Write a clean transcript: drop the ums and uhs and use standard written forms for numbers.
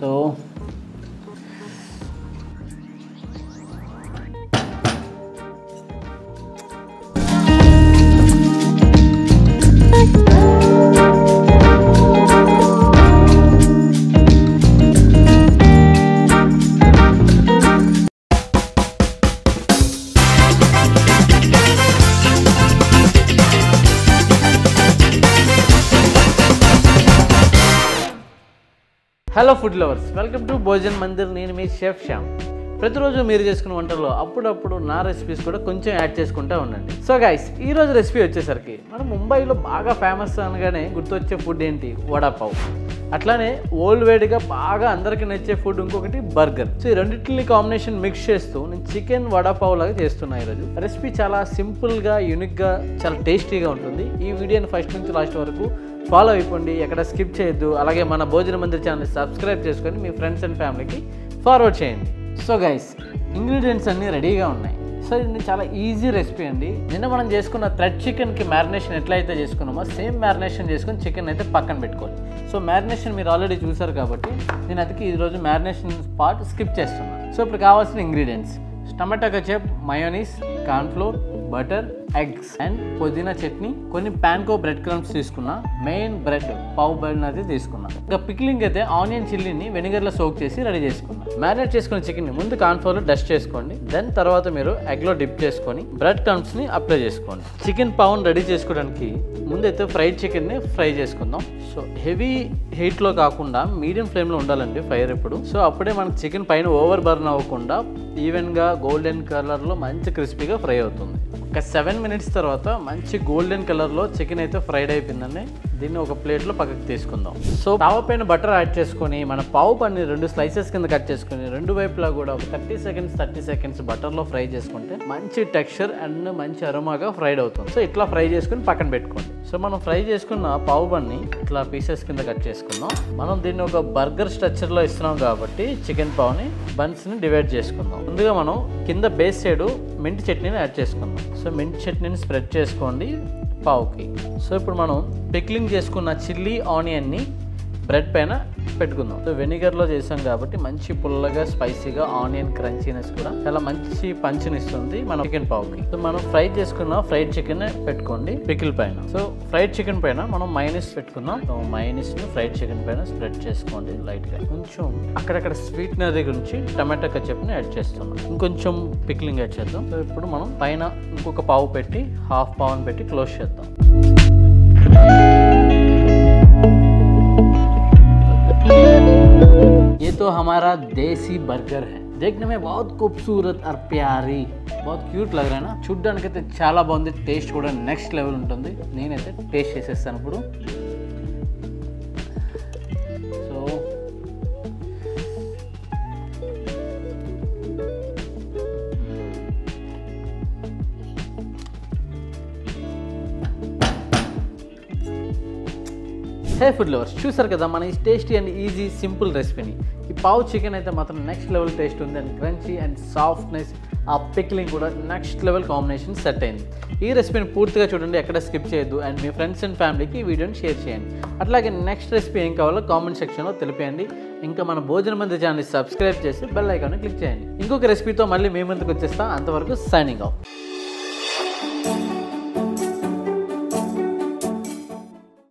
So hello food lovers, welcome to Bhojan Mandir. నేను మీ chef Shyam. ప్రతిరోజు మీరు చేసుకున్న వంటల్లో అప్పుడప్పుడు నా రెసిపీస్ కూడా కొంచెం యాడ్ చేసుకుంటూ ఉండండి. సో గైస్, ఈరోజు రెసిపీ వచ్చేసరికి మనం ముంబైలో బాగా ఫేమస్ అనగానే గుర్తొచ్చే ఫుడ్ ఏంటి? వడాపావ్. అట్లానే ఓల్డ్ వేడిగా బాగా అందరికీ నచ్చే ఫుడ్ ఇంకొకటి బర్గర్. సో ఈ రెండింటిని కాంబినేషన్ మిక్స్ చేస్తూ నేను చికెన్ వడాపావ్ లాగా చేస్తున్నా. ఈరోజు రెసిపీ చాలా సింపుల్గా, యూనిక్గా, చాలా టేస్టీగా ఉంటుంది. ఈ వీడియోని ఫస్ట్ నుంచి లాస్ట్ వరకు ఫాలో అయిపోండి, ఎక్కడ స్కిప్ చేయొద్దు. అలాగే మన భోజన మందిర్ ఛానల్ని సబ్స్క్రైబ్ చేసుకొని మీ ఫ్రెండ్స్ అండ్ ఫ్యామిలీకి ఫార్వర్డ్ చేయండి. సో గైస్, ఇంగ్రీడియంట్స్ అన్నీ రెడీగా ఉన్నాయి. సో ఇది చాలా ఈజీ రెసిపీ అండి. నిన్న మనం చేసుకున్న థ్రెడ్ చికెన్కి మ్యారినేషన్ ఎట్లయితే చేసుకున్నామో సేమ్ మ్యారినేషన్ చేసుకుని చికెన్ అయితే పక్కన పెట్టుకోవాలి. సో మ్యారినేషన్ మీరు ఆల్రెడీ చూసారు కాబట్టి నేను అందుకే ఈరోజు మ్యారినేషన్ పార్ట్ స్కిప్ చేస్తున్నాను. సో ఇప్పుడు కావాల్సిన ingredients: tomato ketchup, mayonnaise, cornflour, butter, eggs and పుదీనా చట్నీ, కొన్ని పాన్కో బ్రెడ్ క్రమ్స్ తీసుకున్నా, మెయిన్ బ్రెడ్ పావు బ్రెడ్ అయితే తీసుకున్నా. ఇంకా పిక్లింగ్ అయితే ఆనియన్ చిల్లీని వెనిగర్లో సోక్ చేసి రెడీ చేసుకున్నా. మ్యారినేట్ చేసుకున్న చికెన్ని ముందు కార్న్ఫ్లోర్లో డస్ట్ చేసుకోండి. దెన్ తర్వాత మీరు ఎగ్లో డిప్ చేసుకొని బ్రెడ్ క్రమ్స్ని అప్లై చేసుకోండి. చికెన్ పావును రెడీ చేసుకోవడానికి ముందైతే ఫ్రైడ్ చికెన్ని ఫ్రై చేసుకుందాం. సో హెవీ హీట్లో కాకుండా మీడియం ఫ్లేమ్లో ఉండాలండి ఫైర్ ఎప్పుడు. సో అప్పుడే మనకి చికెన్ పైన ఓవర్ బర్న్ అవ్వకుండా ఈవెన్గా గోల్డెన్ కలర్లో మంచి క్రిస్పీగా ఫ్రై అవుతుంది. ఒక 7 minutes తర్వాత మంచి గోల్డెన్ కలర్లో చికెన్ అయితే ఫ్రైడ్ అయిపోయిందండి. దీన్ని ఒక ప్లేట్లో పక్కకు తీసుకుందాం. సో తవ పైన బటర్ యాడ్ చేసుకొని మన పావు పని 2 స్లైసెస్ కింద కట్ చేసుకొని రెండు వైపులా కూడా ఒక 30 seconds బటర్లో ఫ్రై చేసుకుంటే మంచి టెక్స్చర్ అండ్ మంచి అరోమాగా ఫ్రైడ్ అవుతుంది. సో ఇట్లా ఫ్రై చేసుకుని పక్కన పెట్టుకోండి. సో మనం ఫ్రై చేసుకున్న పావు బన్ని ఇట్లా పీసెస్ కింద కట్ చేసుకుందాం. మనం దీన్ని ఒక బర్గర్ స్ట్రక్చర్లో ఇస్తున్నాం కాబట్టి చికెన్ పావుని బన్స్ని డివైడ్ చేసుకుందాం. ముందుగా మనం కింద బేస్ సైడ్ మింట్ చట్నీని యాడ్ చేసుకుందాం. సో మింట్ చట్నీని స్ప్రెడ్ చేసుకోండి పావుకి. సో ఇప్పుడు మనం పిక్లింగ్ చేసుకున్న చిల్లీ ఆనియన్ని బ్రెడ్ పైన పెట్టుకుందాం. సో వెనిగర్లో చేసాం కాబట్టి మంచి పుల్లగా, స్పైసీగా, ఆనియన్ క్రంచీనెస్ కూడా చాలా మంచి పంచ్ని ఇస్తుంది మన చికెన్ పావుకి. సో మనం ఫ్రై చేసుకున్న ఫ్రైడ్ చికెన్ పెట్టుకోండి పికిల్ పైన. సో ఫ్రైడ్ చికెన్ పైన మనం మైనస్ పెట్టుకుందాం. సో మైనస్ని ఫ్రైడ్ చికెన్ పైన స్ప్రెడ్ చేసుకోండి లైట్గా. కొంచెం అక్కడక్కడ స్వీట్నరీ గురించి టమాటా కెచప్ని యాడ్ చేస్తున్నాం. ఇంకొంచెం పిక్లింగ్ యాడ్ చేద్దాం. సో ఇప్పుడు మనం పైన ఇంకొక పావు పెట్టి, హాఫ్ పావుని పెట్టి క్లోజ్ చేద్దాం. ये तो हमारा देसी बर्गर है. देखने में बहुत खूबसूरत और प्यारी, बहुत क्यूट लग रहा है ना. చూడ్డానికైతే చాలా బాగుంది. టేస్ట్ కూడా నెక్స్ట్ లెవెల్ ఉంటుంది. నేనైతే టేస్ట్ చేసేస్తాను ఇప్పుడు. సో హే ఫుడ్ లవర్స్, చూసారు కదా మన ఈ టేస్టీ అండ్ ఈజీ సింపుల్ రెసిపీని. ఈ పావు చికెన్ అయితే మాత్రం నెక్స్ట్ లెవెల్ టేస్ట్ ఉంది. అండ్ క్రంచీ అండ్ సాఫ్ట్నెస్, ఆ పిక్లింగ్ కూడా నెక్స్ట్ లెవెల్ కాంబినేషన్ సెట్ అయింది. ఈ రెసిపీని పూర్తిగా చూడండి, ఎక్కడ స్కిప్ చేయొద్దు. అండ్ మీ ఫ్రెండ్స్ అండ్ ఫ్యామిలీకి ఈ వీడియోని షేర్ చేయండి. అట్లాగే నెక్స్ట్ రెసిపీ ఏం కావాలో కామెంట్ సెక్షన్లో తెలిపేయండి. ఇంకా మన భోజన మందిర్ ఛానల్ని సబ్స్క్రైబ్ చేసి బెల్ ఐకాన్ని క్లిక్ చేయండి. ఇంకొక రెసిపీతో మళ్ళీ మీ ముందుకు వచ్చేస్తాం. అంతవరకు సైనింగ్ ఆఫ్.